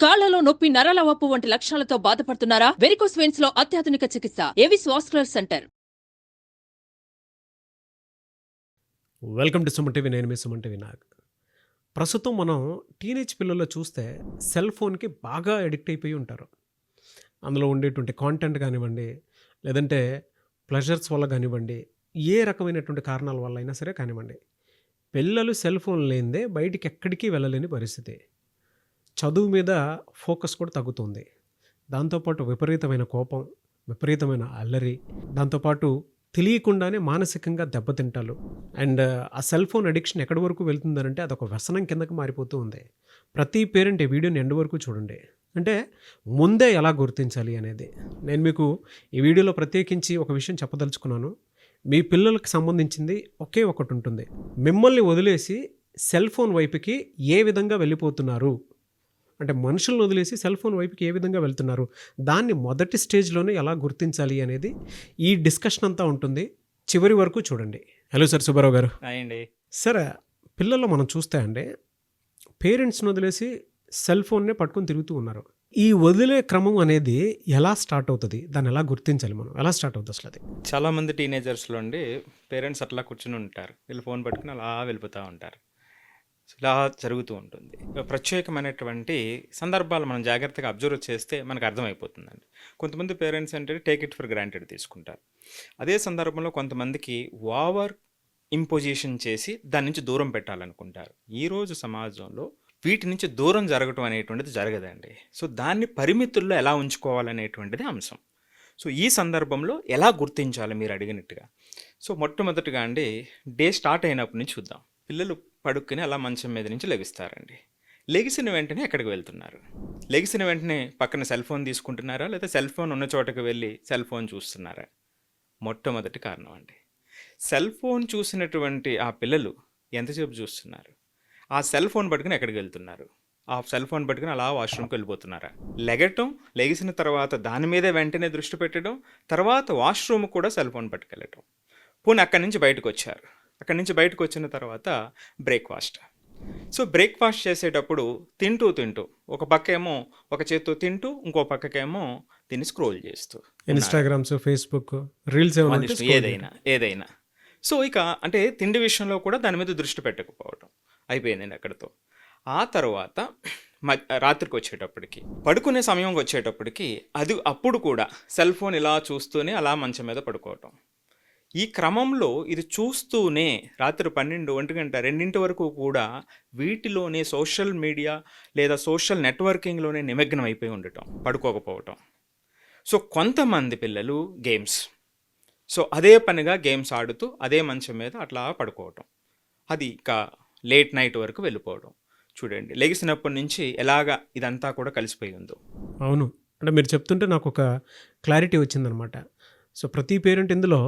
కాళ్లలో నొప్పి, నరాల వాపు వంటి లక్షణాలతో బాధపడుతున్నారా? వెరికోస్ వెయిన్స్ లో అత్యాధునిక చికిత్స Avis vascular centre. Welcome to Suman TV. నేను మీ సుమన్ టీవీ నాగ్. ప్రస్తుతం మనం టీనేజ్ పిల్లల్లో చూస్తే సెల్ ఫోన్కి బాగా అడిక్ట్ అయిపోయి ఉంటారు. అందులో ఉండేటువంటి కాంటెంట్ కానివ్వండి, లేదంటే ప్లెజర్స్ వల్ల కానివ్వండి, ఏ రకమైనటువంటి కారణాల వల్ల అయినా సరే కానివ్వండి, పిల్లలు సెల్ ఫోన్ లేనిదే బయటికి ఎక్కడికి వెళ్ళలేని పరిస్థితి. చదువు మీద ఫోకస్ కూడా తగ్గుతుంది. దాంతోపాటు విపరీతమైన కోపం, విపరీతమైన అల్లరి, దాంతోపాటు తెలియకుండానే మానసికంగా దెబ్బతింటాలు. అండ్ ఆ సెల్ ఫోన్ అడిక్షన్ ఎక్కడి వరకు వెళ్తుందనంటే అదొక వ్యసనం కిందకి మారిపోతూ ఉంది. ప్రతి పేరెంట్ ఈ వీడియోని ఎండ్ వరకు చూడండి. అంటే ముందే ఎలా గుర్తించాలి అనేది నేను మీకు ఈ వీడియోలో ప్రత్యేకించి ఒక విషయం చెప్పదలుచుకున్నాను. మీ పిల్లలకు సంబంధించింది ఒకే ఒకటి ఉంటుంది. మిమ్మల్ని వదిలేసి సెల్ ఫోన్ వైపుకి ఏ విధంగా వెళ్ళిపోతున్నారు, అంటే మనుషులను వదిలేసి సెల్ ఫోన్ వైపుకి ఏ విధంగా వెళ్తున్నారు, దాన్ని మొదటి స్టేజ్లోనే ఎలా గుర్తించాలి అనేది ఈ డిస్కషన్ అంతా ఉంటుంది. చివరి వరకు చూడండి. హలో సార్, సుబ్బారావు గారు. అండి సార్, పిల్లల్లో మనం చూస్తే అండి పేరెంట్స్ని వదిలేసి సెల్ ఫోన్నే పట్టుకొని తిరుగుతూ ఉన్నారు. ఈ వదిలే క్రమం అనేది ఎలా స్టార్ట్ అవుతుంది, దాన్ని ఎలా గుర్తించాలి, మనం ఎలా స్టార్ట్ అవుతుంది అసలు అది? చాలామంది టీనేజర్స్లో అండి పేరెంట్స్ అట్లా కూర్చుని ఉంటారు, వీళ్ళు ఫోన్ పట్టుకుని అలా వెళ్ళిపోతూ ఉంటారు. ఇలా జరుగుతూ ఉంటుంది. ప్రత్యేకమైనటువంటి సందర్భాలు మనం జాగ్రత్తగా అబ్జర్వ్ చేస్తే మనకు అర్థమైపోతుందండి. కొంతమంది పేరెంట్స్ అంటే టేక్ ఇట్ ఫర్ గ్రాంటెడ్ తీసుకుంటారు. అదే సందర్భంలో కొంతమందికి ఓవర్ ఇంపోజిషన్ చేసి దాని నుంచి దూరం పెట్టాలనుకుంటారు. ఈరోజు సమాజంలో వీటి నుంచి దూరం జరగటం అనేటువంటిది జరగదండి. సో దాన్ని పరిమితుల్లో ఎలా ఉంచుకోవాలనేటువంటిది అంశం. సో ఈ సందర్భంలో ఎలా గుర్తించాలి మీరు అడిగినట్టుగా. సో మొట్టమొదటిగా అండి, డే స్టార్ట్ అయినప్పటి నుంచి చూద్దాం. పిల్లలు పడుక్కుని అలా మంచం మీద నుంచి లెగిస్తారండి. లెగిసిన వెంటనే ఎక్కడికి వెళ్తున్నారు? లెగిసిన వెంటనే పక్కన సెల్ ఫోన్ తీసుకుంటున్నారా, లేదా సెల్ ఫోన్ ఉన్న చోటకు వెళ్ళి సెల్ ఫోన్ చూస్తున్నారా? మొట్టమొదటి కారణం అండి. సెల్ ఫోన్ చూసినటువంటి ఆ పిల్లలు ఎంతసేపు చూస్తున్నారు? ఆ సెల్ ఫోన్ పట్టుకుని ఎక్కడికి వెళ్తున్నారు? ఆ సెల్ ఫోన్ పట్టుకుని అలా వాష్రూమ్కి వెళ్ళిపోతున్నారా? లెగటం, లెగిసిన తర్వాత దాని మీదే వెంటనే దృష్టి పెట్టడం, తర్వాత వాష్రూమ్ కూడా సెల్ ఫోన్ పట్టుకెళ్ళటం. పోనీ అక్కడి నుంచి బయటకు వచ్చారు. అక్కడి నుంచి బయటకు వచ్చిన తర్వాత బ్రేక్ఫాస్ట్. సో బ్రేక్ఫాస్ట్ చేసేటప్పుడు తింటూ ఒక పక్కేమో ఒక చేత్తో తింటూ, ఇంకో పక్కకేమో దీన్ని స్క్రోల్ చేస్తూ, ఇన్స్టాగ్రామ్స్, ఫేస్బుక్, రీల్స్ ఏదైనా. సో ఇక అంటే తిండి విషయంలో కూడా దాని మీద దృష్టి పెట్టకపోవడం అయిపోయిందండి అక్కడితో. ఆ తర్వాత రాత్రికి వచ్చేటప్పటికి, పడుకునే సమయం వచ్చేటప్పటికి అప్పుడు కూడా సెల్ ఫోన్ ఇలా చూస్తూనే అలా మంచం మీద పడుకోవటం. ఈ క్రమంలో ఇది చూస్తూనే రాత్రి 12, 1 గంట, 2 వరకు కూడా వీటిలోనే సోషల్ మీడియా లేదా సోషల్ నెట్వర్కింగ్లోనే నిమగ్నం అయిపోయి ఉండటం, పడుకోకపోవటం. సో కొంతమంది పిల్లలు గేమ్స్, సో అదే పనిగా గేమ్స్ ఆడుతూ అదే మంచం మీద అట్లా పడుకోవటం, అది ఇక లేట్ నైట్ వరకు వెళ్ళిపోవడం. చూడండి, లెగిసినప్పటి నుంచి ఎలాగా ఇదంతా కూడా కలిసిపోయి ఉందో. అవును, అంటే మీరు చెప్తుంటే నాకు ఒక క్లారిటీ వచ్చిందనమాట. సో ప్రతి పేరెంట్ ఇందులో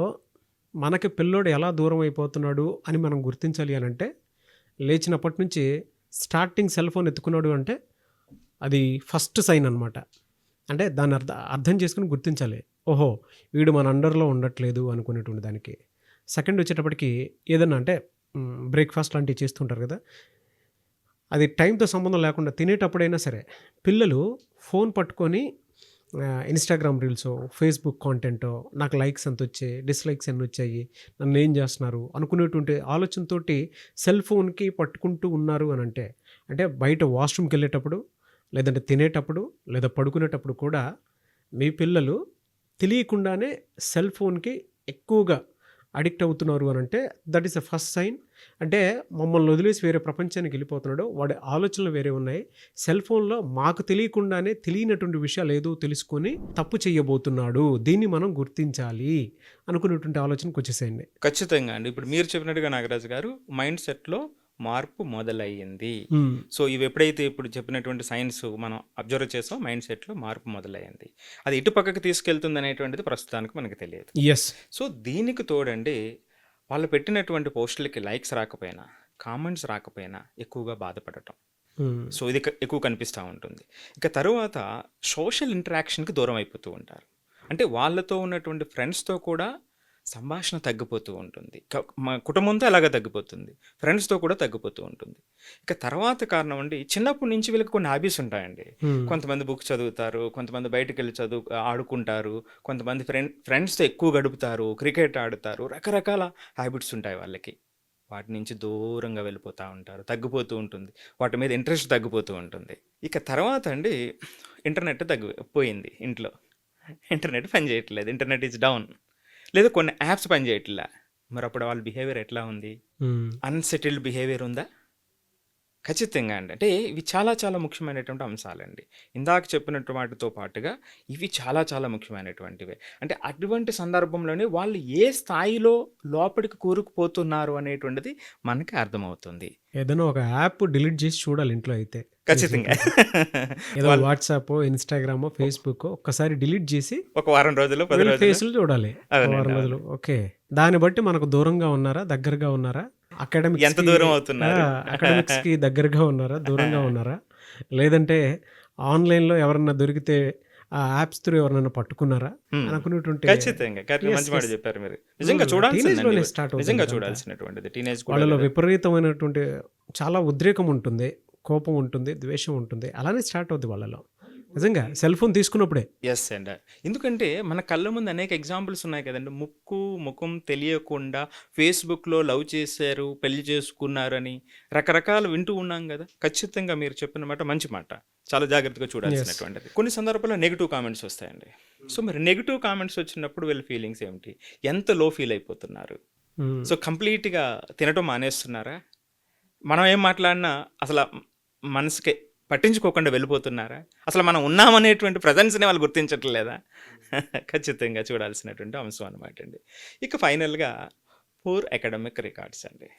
మనకి పిల్లోడు ఎలా దూరం అయిపోతున్నాడు అని మనం గుర్తించాలి అని అంటే, లేచినప్పటి నుంచి స్టార్టింగ్ సెల్ ఫోన్ ఎత్తుకున్నాడు అంటే అది ఫస్ట్ సైన్ అనమాట. అంటే దాన్ని అర్థం చేసుకుని గుర్తించాలి. ఓహో, వీడు మన అండర్లో ఉండట్లేదు అనుకునేటువంటి దానికి. సెకండ్ వచ్చేటప్పటికి ఏదన్నా అంటే బ్రేక్ఫాస్ట్ లాంటివి చేస్తుంటారు కదా, అది టైంతో సంబంధం లేకుండా తినేటప్పుడైనా సరే పిల్లలు ఫోన్ పట్టుకొని ఇన్స్టాగ్రామ్ రీల్సో, ఫేస్బుక్ కాంటెంటో, నాకు లైక్స్ ఎంత వచ్చాయి, డిస్లైక్స్ ఎన్ని వచ్చాయి, నన్ను ఏం చేస్తున్నారు అనుకునేటువంటి ఆలోచనతోటి సెల్ ఫోన్కి పట్టుకుంటూ ఉన్నారు అని అంటే బయట వాష్రూమ్కి వెళ్ళేటప్పుడు, లేదంటే తినేటప్పుడు, లేదా పడుకునేటప్పుడు కూడా మీ పిల్లలు తెలియకుండానే సెల్ ఫోన్కి ఎక్కువగా అడిక్ట్ అవుతున్నారు అని అంటే that is the first sign. అంటే మమ్మల్ని వదిలేసి వేరే ప్రపంచానికి వెళ్ళిపోతున్నాడు, వాడి ఆలోచనలు వేరే ఉన్నాయి, సెల్ ఫోన్లో మాకు తెలియకుండానే తెలియనటువంటి విషయాలు ఏదో తెలుసుకొని తప్పు చేయబోతున్నాడు, దీన్ని మనం గుర్తించాలి అనుకునేటువంటి ఆలోచనకు వచ్చేసేయండి. ఖచ్చితంగా అండి. ఇప్పుడు మీరు చెప్పినట్టుగా నాగరాజు గారు, మైండ్ సెట్లో మార్పు మొదలయ్యింది. సో ఇవి ఎప్పుడైతే ఇప్పుడు చెప్పినటువంటి సైన్స్ మనం అబ్జర్వ్ చేసాం, మైండ్ సెట్లో మార్పు మొదలయ్యింది. అది ఇటు పక్కకి తీసుకెళ్తుంది అనేటువంటిది ప్రస్తుతానికి మనకు తెలియదు. ఎస్. సో దీనికి తోడండి, వాళ్ళు పెట్టినటువంటి పోస్టులకి లైక్స్ రాకపోయినా, కామెంట్స్ రాకపోయినా ఎక్కువగా బాధపడటం. సో ఇది ఎక్కువ కనిపిస్తూ ఉంటుంది. ఇక తరువాత సోషల్ ఇంటరాక్షన్కి దూరం అయిపోతూ ఉంటారు. అంటే వాళ్ళతో ఉన్నటువంటి ఫ్రెండ్స్తో కూడా సంభాషణ తగ్గిపోతూ ఉంటుంది. మా కుటుంబంతో అలాగే తగ్గిపోతుంది. ఫ్రెండ్స్‌తో కూడా తగ్గిపోతూ ఉంటుంది. ఇక తర్వాత కారణం అండి, చిన్నప్పటి నుంచి వీళ్ళకి కొన్ని హాబీస్ ఉంటాయండి. కొంతమంది బుక్స్ చదువుతారు, కొంతమంది బయటికెళ్ళి ఆడుకుంటారు, కొంతమంది ఫ్రెండ్స్‌తో ఎక్కువ గడుపుతారు, క్రికెట్ ఆడుతారు, రకరకాల హ్యాబిట్స్ ఉంటాయి వాళ్ళకి. వాటి నుంచి దూరంగా వెళ్ళిపోతూ ఉంటారు, తగ్గిపోతూ ఉంటుంది. వాటి మీద ఇంట్రెస్ట్ తగ్గిపోతూ ఉంటుంది. ఇక తర్వాత అండి, ఇంటర్నెట్ పోయింది ఇంట్లో. ఇంటర్నెట్ పని చేయట్లేదు, ఇంటర్నెట్ ఈజ్ డౌన్. లేదా కొన్ని యాప్స్ పని చేయట్లే. మరి అప్పుడు వాళ్ళ బిహేవియర్ ఎట్లా ఉంది? అన్సెటిల్డ్ బిహేవియర్ ఉందా? ఖచ్చితంగా అండి. అంటే ఇవి చాలా చాలా ముఖ్యమైనటువంటి అంశాలండి. ఇందాక చెప్పినట్టు వాటితో పాటుగా ఇవి చాలా చాలా ముఖ్యమైనటువంటివే. అంటే అటువంటి సందర్భంలోనే వాళ్ళు ఏ స్థాయిలో లోపలికి కూరుకుపోతున్నారు అనేటువంటిది మనకి అర్థమవుతుంది. ఏదైనా ఒక యాప్ డిలీట్ చేసి చూడాలి ఇంట్లో అయితే. ఖచ్చితంగా. ఏదో వాట్సాప్, ఇన్స్టాగ్రామ్, ఫేస్బుక్ ఒక్కసారి డిలీట్ చేసి ఒక వారం రోజులు 10 రోజులు ఫేస్లు చూడాలి. వారం రోజులు. ఓకే, దాన్ని బట్టి మనకు దూరంగా ఉన్నారా, దగ్గరగా ఉన్నారా, ఎంత దూరం అవుతున్నారు, అకాడమిక్స్ కి దగ్గరగా ఉన్నారా, దూరంగా ఉన్నారా, లేదంటే ఆన్లైన్లో ఎవరన్నా దొరికితే ఆ యాప్స్ త్రూ ఎవరైనా పట్టుకున్నారా అనుకునేటువంటి. ఖచ్చితంగా మంచి మాట చెప్పారు మీరు. నిజంగా చూడాల్సినటువంటిది టీనేజ్ వాళ్ళలో విపరీతమైనటువంటి చాలా ఉద్రేకం ఉంటుంది, కోపం ఉంటుంది, ద్వేషం ఉంటుంది, అలానే స్టార్ట్ అవుతుంది వాళ్ళలో నిజంగా సెల్ ఫోన్ తీసుకున్నప్పుడే. ఎస్ అండి. ఎందుకంటే మన కళ్ళ ముందు అనేక ఎగ్జాంపుల్స్ ఉన్నాయి కదండి. ముఖం తెలియకుండా ఫేస్బుక్లో లవ్ చేశారు, పెళ్లి చేసుకున్నారని రకరకాలు వింటూ ఉన్నాం కదా. ఖచ్చితంగా మీరు చెప్పిన మాట మంచి మాట, చాలా జాగ్రత్తగా చూడాల్సినటువంటిది. కొన్ని సందర్భాల్లో నెగిటివ్ కామెంట్స్ వస్తాయండి. సో మరి నెగిటివ్ కామెంట్స్ వచ్చినప్పుడు వీళ్ళ ఫీలింగ్స్ ఏమిటి? ఎంత లో ఫీల్ అయిపోతున్నారు? సో కంప్లీట్గా తినటం మానేస్తున్నారా? మనం ఏం మాట్లాడినా అసలు మనసుకే పట్టించుకోకుండా వెళ్ళిపోతున్నారా? అసలు మనం ఉన్నామనేటువంటి ప్రజెన్స్ని వాళ్ళు గుర్తించట్లేదా? ఖచ్చితంగా చూడాల్సినటువంటి అంశం అనమాట అండి. ఇక ఫైనల్గా పూర్ అకాడమిక్ రికార్డ్స్ అండి.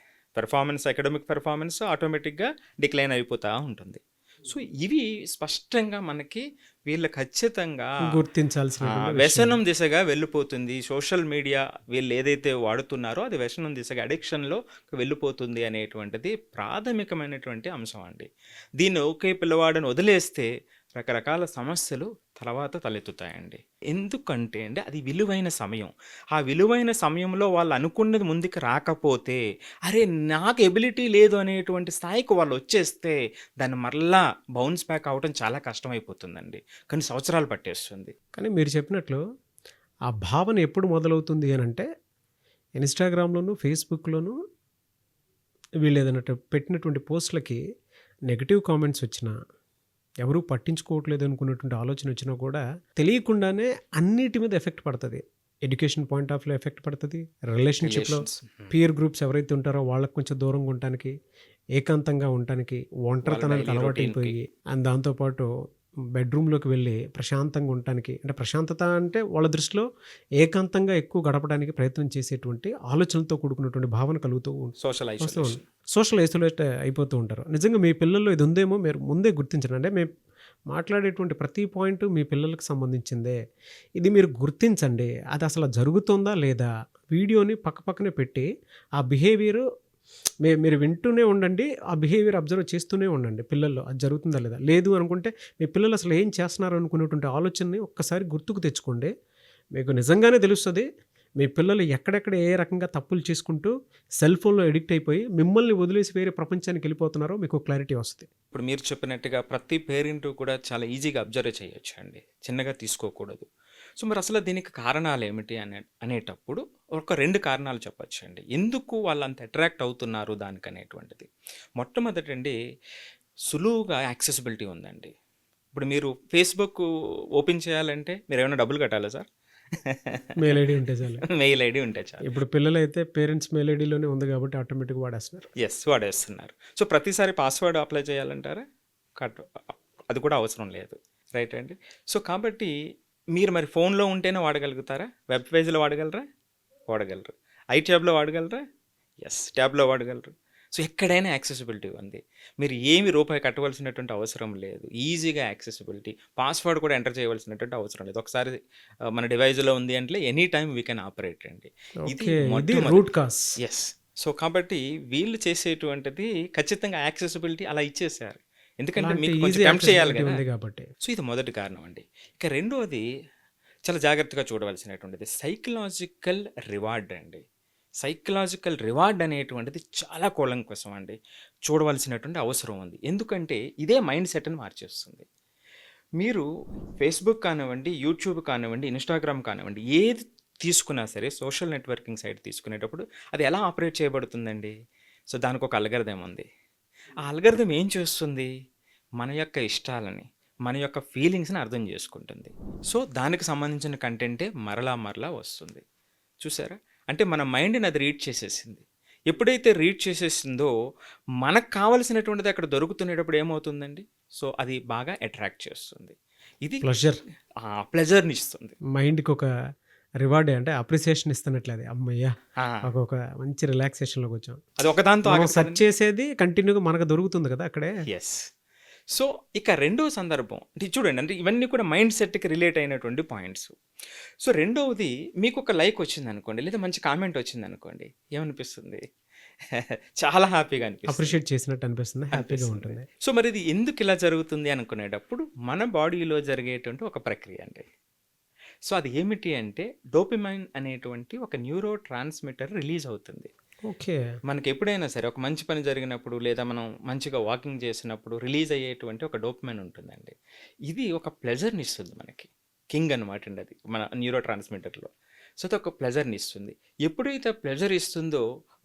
అకాడమిక్ పెర్ఫార్మెన్స్ ఆటోమేటిక్గా డిక్లైన్ అయిపోతూ ఉంటుంది. సో ఇవి స్పష్టంగా మనకి వీళ్ళు ఖచ్చితంగా గుర్తించాల్సిన వ్యసనం దిశగా వెళ్ళిపోతుంది. సోషల్ మీడియా వీళ్ళు ఏదైతే వాడుతున్నారో అది వ్యసనం దిశగా, అడిక్షన్లో వెళ్ళిపోతుంది అనేటువంటిది ప్రాథమికమైనటువంటి అంశం అండి. దీన్ని ఒకే పిల్లవాడిని వదిలేస్తే రకరకాల సమస్యలు తర్వాత తలెత్తుతాయండి. ఎందుకంటే అండి అది విలువైన సమయం. ఆ విలువైన సమయంలో వాళ్ళు అనుకున్నది ముందుకు రాకపోతే, అరే నాకు ఎబిలిటీ లేదు అనేటువంటి స్థాయికి వాళ్ళు వచ్చేస్తే దాన్ని మరలా బౌన్స్ బ్యాక్ అవడం చాలా కష్టమైపోతుందండి. కొన్ని సంవత్సరాలు పట్టేస్తుంది. కానీ మీరు చెప్పినట్లు ఆ భావన ఎప్పుడు మొదలవుతుంది అని అంటే, ఇన్స్టాగ్రామ్లోను, ఫేస్బుక్లోను వీళ్ళు ఏదైనా పెట్టినటువంటి పోస్టులకి నెగిటివ్ కామెంట్స్ వచ్చినా, ఎవరూ పట్టించుకోవట్లేదు అనుకున్నటువంటి ఆలోచన వచ్చినా కూడా తెలియకుండానే అన్నిటి మీద ఎఫెక్ట్ పడుతుంది. Education point of view effect పడుతుంది, రిలేషన్షిప్లో పియర్ గ్రూప్స్ ఎవరైతే ఉంటారో వాళ్ళకి కొంచెం దూరంగా ఉండటానికి, ఏకాంతంగా ఉండటానికి, ఒంటరితనానికి అలవాటైపోయి, అండ్ దాంతోపాటు బెడ్రూమ్లోకి వెళ్ళి ప్రశాంతంగా ఉండటానికి, అంటే ప్రశాంతత అంటే వాళ్ళ దృష్టిలో ఏకాంతంగా ఎక్కువ గడపడానికి ప్రయత్నం చేసేటువంటి ఆలోచనలతో కూడుకున్నటువంటి భావన కలుగుతూ సోషల్ ఐసోలేట్ అయిపోతూ ఉంటారు. నిజంగా మీ పిల్లల్లో ఇది ఉందేమో మీరు ముందే గుర్తించండి. అంటే మేము మాట్లాడేటువంటి ప్రతి పాయింట్ మీ పిల్లలకు సంబంధించిందే, ఇది మీరు గుర్తించండి. అది అసలు జరుగుతుందా లేదా వీడియోని పక్కనే పెట్టి ఆ బిహేవియర్ మీరు వింటూనే ఉండండి, ఆ బిహేవియర్ అబ్జర్వ్ చేస్తూనే ఉండండి పిల్లల్లో. అది జరుగుతుందా లేదా, లేదు అనుకుంటే మీ పిల్లలు అసలు ఏం చేస్తున్నారు అనుకునేటువంటి ఆలోచనని ఒక్కసారి గుర్తుకు తెచ్చుకోండి. మీకు నిజంగానే తెలుస్తుంది మీ పిల్లలు ఎక్కడెక్కడ ఏ రకంగా తప్పులు చేసుకుంటూ సెల్ ఫోన్లో ఎడిక్ట్ అయిపోయి మిమ్మల్ని వదిలేసి వేరే ప్రపంచానికి వెళ్ళిపోతున్నారో మీకు క్లారిటీ వస్తుంది. ఇప్పుడు మీరు చెప్పినట్టుగా ప్రతి పేరెంట్ కూడా చాలా ఈజీగా అబ్జర్వ్ చేయొచ్చు అండి, చిన్నగా తీసుకోకూడదు. సో మరి అసలు దీనికి కారణాలు ఏమిటి అనేటప్పుడు ఒక 2 కారణాలు చెప్పచ్చు అండి, ఎందుకు వాళ్ళు అంత అట్రాక్ట్ అవుతున్నారు దానికి అనేటువంటిది. మొట్టమొదటి అండి, సులువుగా యాక్సెసిబిలిటీ ఉందండి. ఇప్పుడు మీరు ఫేస్బుక్ ఓపెన్ చేయాలంటే మీరు ఏమైనా డబ్బులు కట్టాలా సార్? మెయిల్ ఐడి ఉంటే చాలు. మెయిల్ ఐడి ఉంటే చాలు. ఇప్పుడు పిల్లలు అయితే పేరెంట్స్ మెయిల్ ఐడిలోనే ఉంది కాబట్టి ఆటోమేటిక్గా వాడేస్తున్నారు. వాడేస్తున్నారు. సో ప్రతిసారి పాస్వర్డ్ అప్లై చేయాలంటారా? అది కూడా అవసరం లేదు, రైట్ అండి. సో కాబట్టి మీరు మరి ఫోన్లో ఉంటేనే వాడగలుగుతారా? వెబ్ పేజ్లో వాడగలరు. ఐ ట్యాబ్లో వాడగలరా? ట్యాబ్లో వాడగలరు. సో ఎక్కడైనా యాక్సెసిబిలిటీ ఉంది. మీరు ఏమి రూపాయి కట్టవలసినటువంటి అవసరం లేదు, ఈజీగా యాక్సెసిబిలిటీ. పాస్వర్డ్ కూడా ఎంటర్ చేయవలసినటువంటి అవసరం లేదు. ఒకసారి మన డివైజ్లో ఉంది అంటే any time we can operate అండి. ఇది రూట్ కాజ్. సో కాబట్టి వీళ్ళు చేసేటువంటిది ఖచ్చితంగా యాక్సెసిబిలిటీ అలా ఇచ్చేసారు, ఎందుకంటే మీకు కొంచెం టెంప్ట్ చేయాలి కదా కాబట్టి. సో ఇది మొదటి కారణం అండి. ఇక రెండోది, చాలా జాగ్రత్తగా చూడవలసినటువంటిది సైకలాజికల్ రివార్డ్ అండి. సైకలాజికల్ రివార్డ్ అనేటువంటిది చాలా కూలంకషం అండి. చూడవలసినటువంటి అవసరం ఉంది. ఎందుకంటే ఇదే మైండ్ సెట్‌ని మార్చేస్తుంది. మీరు ఫేస్‌బుక్ కానివ్వండి, యూట్యూబ్ కానివ్వండి, ఇన్‌స్టాగ్రామ్ కానివ్వండి, ఏది తీసుకున్నా సరే సోషల్ నెట్వర్కింగ్ సైట్ తీసుకునేటప్పుడు అది ఎలా ఆపరేట్ చేయబడుతుందండి? సో, దానికొక అల్గారిథం ఉంది. ఆ అల్గారిథం ఏం చేస్తుంది? మన యొక్క ఇష్టాలని, మన యొక్క ఫీలింగ్స్‌ని అర్థం చేసుకుంటుంది. సో, దానికి సంబంధించిన కంటెంటే మరలా మరలా వస్తుంది. చూసారా? అంటే మన మైండ్‌ని అది రీడ్ చేసేసింది. ఎప్పుడైతే రీడ్ చేసేసిందో మనకు కావాల్సినటువంటిది అక్కడ దొరుకుతునేటప్పుడు ఏమవుతుందండి? సో, అది బాగా అట్రాక్ట్ చేస్తుంది. ఇది ప్లెజర్. ప్లెజర్‌ని ఇస్తుంది. మైండ్‌కి ఒక రివార్డే అంటే అప్రిసియేషన్ ఇస్తున్నట్లే అది. హమ్మయ్య! ఆ! ఒక మంచి రిలాక్సేషన్‌లోకి వచ్చాం. అది ఒకదాంతో మనం ఆగదు సెర్చ్ కదండీ. చేసేది కంటిన్యూగా మనకు దొరుకుతుంది కదా అక్కడే. యెస్. సో, ఇక రెండో సందర్భం అంటే చూడండి, అంటే ఇవన్నీ కూడా మైండ్ సెట్‌కి రిలేట్ అయినటువంటి పాయింట్స్. సో, రెండవది మీకొక లైక్ వచ్చిందనుకోండి, లేదా మంచి కామెంట్ వచ్చిందనుకోండి, ఏమనిపిస్తుంది? చాలా హ్యాపీగా అనిపిస్తుంది. అప్రిషియేట్ చేసినట్టు అనిపిస్తుంది. హ్యాపీగా అనిపిస్తుంది. ఉంటుంది. సో, మరి ఇది ఎందుకు ఇలా జరుగుతుంది అనుకునేటప్పుడు మన బాడీలో జరిగేటువంటి ఒక ప్రక్రియ అండి. సో, అది ఏమిటి అంటే డోపమైన్ అనేటువంటి ఒక న్యూరో ట్రాన్స్మిటర్ రిలీజ్ అవుతుంది. ఓకే. మనకి ఎప్పుడైనా సరే ఒక మంచి పని జరిగినప్పుడు లేదా మనం మంచిగా వాకింగ్ చేసినప్పుడు రిలీజ్ అయ్యేటువంటి ఒక డోపమైన్ ఉంటుందండి. ఇది ఒక ప్లెజర్‌ని ఇస్తుంది మనకి. కింగ్ అనమాట అండి అది మన న్యూరో ట్రాన్స్మిటర్‌లో. సో, అది ఒక ప్లెజర్‌ని ఇస్తుంది. ఎప్పుడైతే ప్లెజర్ ఇస్తుందో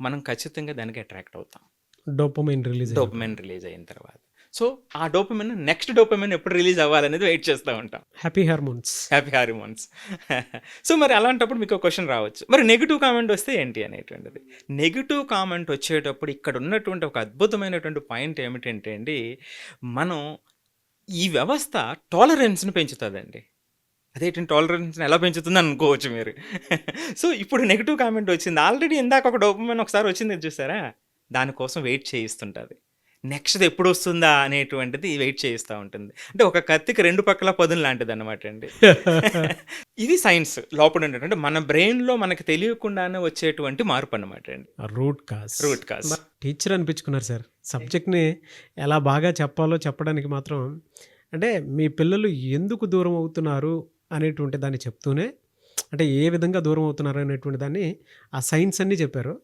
మనం ఖచ్చితంగా దానికి అట్రాక్ట్ అవుతాం. డోపమైన్ రిలీజ్ డోపమైన్ రిలీజ్ అయిన తర్వాత. సో, ఆ డోపమైన్ నెక్స్ట్ డోపమైన్ ఎప్పుడు రిలీజ్ అవ్వాలనేది వెయిట్ చేస్తూ ఉంటాం. Happy hormones. Happy hormones. So, మరి అలాంటప్పుడు మీకు ఒక క్వశ్చన్ రావచ్చు. మరి నెగెటివ్ కామెంట్ వస్తే ఏంటి అనేటువంటిది. నెగెటివ్ కామెంట్ వచ్చేటప్పుడు ఇక్కడ ఉన్నటువంటి ఒక అద్భుతమైనటువంటి పాయింట్ ఏమిటంటే అండి, మనం ఈ వ్యవస్థ టాలరెన్స్‌ని పెంచుతదండి. అదేంటండి టాలరెన్స్‌ని ఎలా పెంచుతుంది అనుకోవచ్చు మీరు. సో, ఇప్పుడు నెగెటివ్ కామెంట్ వచ్చింది. ఆల్రెడీ ఇందాక ఒక డోపమైన్ ఒకసారి వచ్చింది చూసారా? దానికోసం వెయిట్ చేయిస్తుంటది. నెక్స్ట్‌ది ఎప్పుడొస్తుందా అనేటువంటిది వెయిట్ చేయిస్తా ఉంటుంది. అంటే ఒక కత్తికి 2 పక్కల పదును లాంటిదన్నమాట అండి. ఇది సైన్స్ లోపల ఉండేటువంటి మన బ్రెయిన్‌లో మనకు తెలియకుండానే వచ్చేటువంటి మార్పన్నమాట అండి. Root cause. Root cause. Teacher అనిపించుకున్నారు సార్. సబ్జెక్ట్‌ని ఎలా బాగా చెప్పాలో చెప్పడానికి మాత్రం అంటే మీ పిల్లలు ఎందుకు దూరం అవుతున్నారు అనేటువంటి దాన్ని చెప్తూనే అంటే ఏ విధంగా దూరం అవుతున్నారు అనేటువంటి దాన్ని ఆ సైన్స్ అన్నీ చెప్పారు.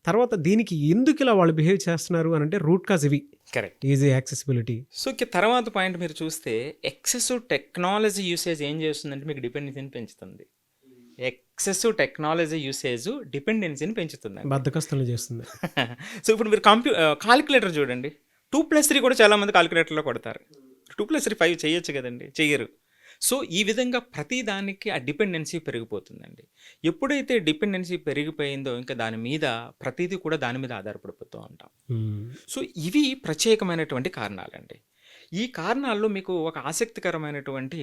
తర్వాత దీనికి ఎందుకు ఇలా వాళ్ళు బిహేవ్ చేస్తున్నారు అని అంటే రూట్ కాజ్ ఇవి. కరెక్ట్. Easy accessibility. సో, ఇక తర్వాత పాయింట్ మీరు చూస్తే ఎక్సెసివ్ టెక్నాలజీ యూసేజ్ ఏం చేస్తుందంటే మీకు డిపెండెన్సీని పెంచుతుంది. ఎక్సెసివ్ టెక్నాలజీ యూసేజ్ డిపెండెన్సీని పెంచుతుందండి. బద్ధకస్తులు చేస్తుంది. సో, ఇప్పుడు మీరు కాలిక్యులేటర్ చూడండి. 2+3 కూడా చాలామంది కాలిక్యులేటర్‌లో కొడతారు. 2+3 5 చేయొచ్చు కదండీ! చెయ్యరు. సో, ఈ విధంగా ప్రతి దానికి ఆ డిపెండెన్సీ పెరిగిపోతుందండి. ఎప్పుడైతే డిపెండెన్సీ పెరిగిపోయిందో ఇంకా దాని మీద ప్రతీది కూడా దాని మీద ఆధారపడిపోతూ ఉంటాం. సో, ఇవి ప్రత్యేకమైనటువంటి కారణాలండి. ఈ కారణాల్లో మీకు ఒక ఆసక్తికరమైనటువంటి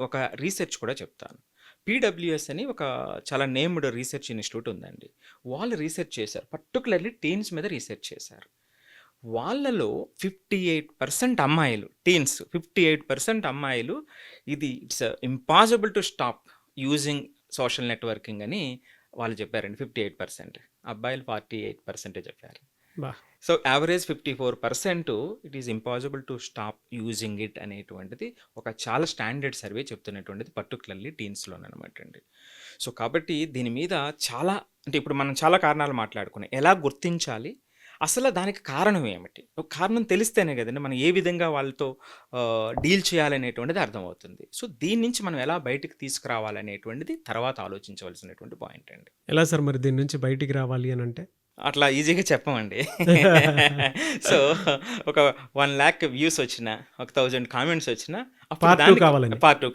ఒక రీసెర్చ్ కూడా చెప్తాను. పీడబ్ల్యూఎస్ అని ఒక చాలా నేమ్డ్ రీసెర్చ్ ఇన్‌స్టిట్యూట్ ఉందండి. వాళ్ళు రీసెర్చ్ చేశారు. పర్టిక్యులర్‌లీ టీన్స్ మీద రీసెర్చ్ చేశారు. వాళ్ళలో 58% అమ్మాయిలు, టీన్స్ 58% అమ్మాయిలు ఇది it's impossible to stop using social networking అని వాళ్ళు చెప్పారండి. 58%. అబ్బాయిలు 48% చెప్పారు. బా. So, average 54% it is impossible to stop using it అనేటువంటిది ఒక చాలా స్టాండర్డ్ సర్వే చెప్తున్నటువంటిది పర్టికులర్లీ టీన్స్‌లోననమాట అండి. సో, కాబట్టి దీని మీద చాలా అంటే ఇప్పుడు మనం చాలా కారణాలు మాట్లాడుకున్నాం. ఎలా గుర్తించాలి? అసలు దానికి కారణం ఏమిటి? ఒక కారణం తెలిస్తేనే కదండీ మనం ఏ విధంగా వాళ్ళతో డీల్ చేయాలనేటువంటిది అర్థమవుతుంది. సో, దీని నుంచి మనం ఎలా బయటికి తీసుకురావాలనేటువంటిది తర్వాత ఆలోచించవలసినటువంటి పాయింట్ అండి. ఎలా సార్ మరి దీని నుంచి బయటికి రావాలి అని అంటే? అట్లా ఈజీగా చెప్పమండి. సో, ఒక 1,00,000 వ్యూస్ వచ్చినా, ఒక 1000 కామెంట్స్ వచ్చినా అప్పుడు పార్ట్ 2 దానికి కావాలని. పార్ట్ 2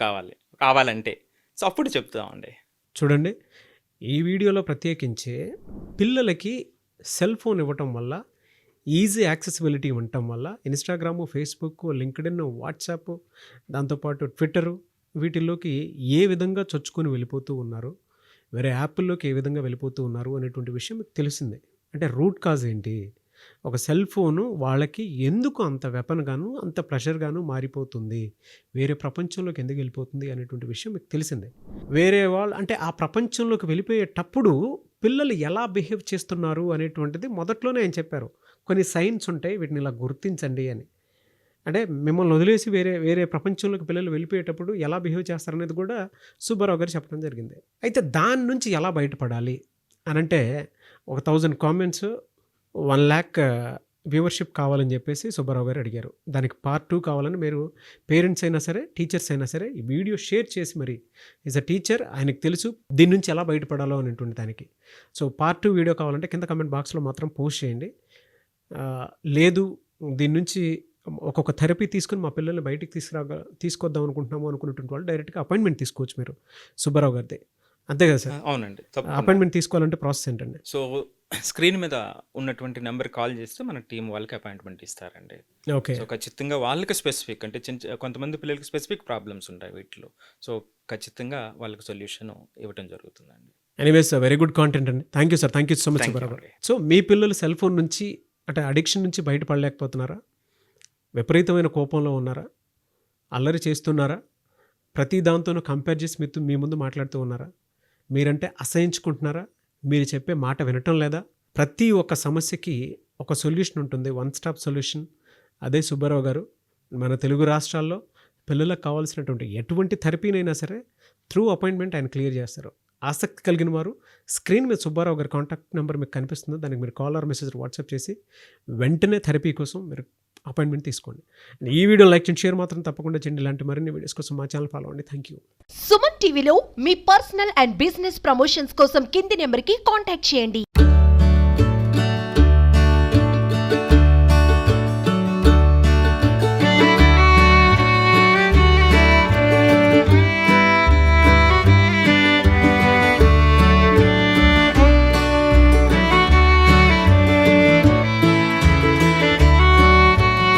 కావాలంటే సో, అప్పుడు చెప్తామండి. చూడండి, ఈ వీడియోలో ప్రత్యేకించి పిల్లలకి సెల్ ఫోన్ ఇవ్వటం వల్ల ఈజీ యాక్సెసిబిలిటీ ఉండటం వల్ల ఇన్స్టాగ్రాము, ఫేస్బుక్, లింక్డ్ఇన్, వాట్సాప్, దాంతోపాటు ట్విట్టరు వీటిల్లోకి ఏ విధంగా చొచ్చుకొని వెళ్ళిపోతూ ఉన్నారు, వేరే యాప్ల్లోకి ఏ విధంగా వెళ్ళిపోతూ ఉన్నారు అనేటువంటి విషయం మీకు తెలిసిందే. అంటే రూట్ కాజ్ ఏంటి, ఒక సెల్ ఫోను వాళ్ళకి ఎందుకు అంత వెపన్ గాను అంత ప్రెషర్ గాను మారిపోతుంది, వేరే ప్రపంచంలోకి ఎందుకు వెళ్ళిపోతుంది అనేటువంటి విషయం మీకు తెలిసిందే. వేరే వాళ్ళు అంటే ఆ ప్రపంచంలోకి వెళ్ళిపోయేటప్పుడు పిల్లలు ఎలా బిహేవ్ చేస్తున్నారు అనేటువంటిది మొదట్లోనే ఆయన చెప్పారు. కొన్ని సైన్స్ ఉంటాయి, వీటిని ఇలా గుర్తించండి అని. అంటే మిమ్మల్ని వదిలేసి వేరే వేరే ప్రపంచంలోకి పిల్లలు వెళ్ళిపోయేటప్పుడు ఎలా బిహేవ్ చేస్తారనేది కూడా సుబ్బారావు గారు చెప్పడం జరిగింది. అయితే దాని నుంచి ఎలా బయటపడాలి అని అంటే, ఒక 1000 కామెంట్స్ 1,00,000 వ్యూవర్షిప్ కావాలని చెప్పేసి సుబ్బారావు గారు అడిగారు. దానికి పార్ట్ 2 కావాలని మీరు పేరెంట్స్ అయినా సరే, టీచర్స్ అయినా సరే ఈ వీడియో షేర్ చేసి, మరి ఈజ్ అ టీచర్, ఆయనకు తెలుసు దీని నుంచి ఎలా బయటపడాలో అనేటువంటి దానికి. సో పార్ట్ 2 వీడియో కావాలంటే కింద కమెంట్ బాక్స్లో మాత్రం పోస్ట్ చేయండి. లేదు దీని నుంచి ఒక్కొక్క థెరపీ తీసుకుని మా పిల్లల్ని బయటికి తీసుకొద్దాం అనుకుంటున్నాము అనుకున్నటువంటి వాళ్ళు డైరెక్ట్గా అపాయింట్మెంట్ తీసుకోవచ్చు మీరు సుబ్బారావు గారిది. అంతే కదా సార్? అవునండి, తప్పకుండా. అపాయింట్మెంట్ తీసుకోవాలంటే ప్రాసెస్ ఏంటండి? సో స్క్రీన్ మీద ఉన్నటువంటి నెంబర్ కాల్ చేస్తే మన టీం వాళ్ళకి అపాయింట్మెంట్ ఇస్తారండి. ఓకే. సో ఖచ్చితంగా వాళ్ళకి స్పెసిఫిక్, అంటే కొంతమంది పిల్లలకి స్పెసిఫిక్ ప్రాబ్లమ్స్ ఉంటాయి వీటిలో. సో ఖచ్చితంగా వాళ్ళకి సొల్యూషన్ ఇవ్వడం జరుగుతుందండి. ఎనీవేస్ వెరీ గుడ్ కాంటెంట్ అండి. Thank you sir, thank you so much Thank you Subbarao గారు. అండి. సో మీ పిల్లలు సెల్ ఫోన్ నుంచి అంటే అడిక్షన్ నుంచి బయటపడలేకపోతున్నారా? విపరీతమైన కోపంలో ఉన్నారా? అల్లరి చేస్తున్నారా? ప్రతి దాంతోనూ కంపేర్ చేసి మీ ముందు మాట్లాడుతూ ఉన్నారా? మీరంటే అసహించుకుంటున్నారా? మీరు చెప్పే మాట వినటం లేదా? ప్రతి ఒక్క సమస్యకి ఒక సొల్యూషన్ ఉంటుంది, 1 స్టాప్ సొల్యూషన్. అదే సుబ్బారావు గారు. మన తెలుగు రాష్ట్రాల్లో పిల్లలకు కావాల్సినటువంటి ఎటువంటి థెరపీనైనా సరే త్రూ అపాయింట్మెంట్ ఆయన క్లియర్ చేస్తారు. ఆసక్తి కలిగిన వారు స్క్రీన్ మీద సుబ్బారావు గారి కాంటాక్ట్ నెంబర్ మీకు కనిపిస్తుంది, దానికి మీరు కాల్ ఆర్ మెసేజ్ వాట్సాప్ చేసి వెంటనే థెరపీ కోసం మీరు అపాయింట్మెంట్ తీసుకోండి. ఈ వీడియో లైక్ చేయండి, షేర్ మాత్రం తప్పకుండా చేయండి. ఇలాంటి మరిన్ని వీడియోస్ కోసం మా ఛానల్ ఫాలో అవ్వండి. Thank you. సుమన్ టీవీలో మీ పర్సనల్ అండ్ బిజినెస్ ప్రమోషన్స్ కోసం కింది నెంబర్కి కాంటాక్ట్ చేయండి.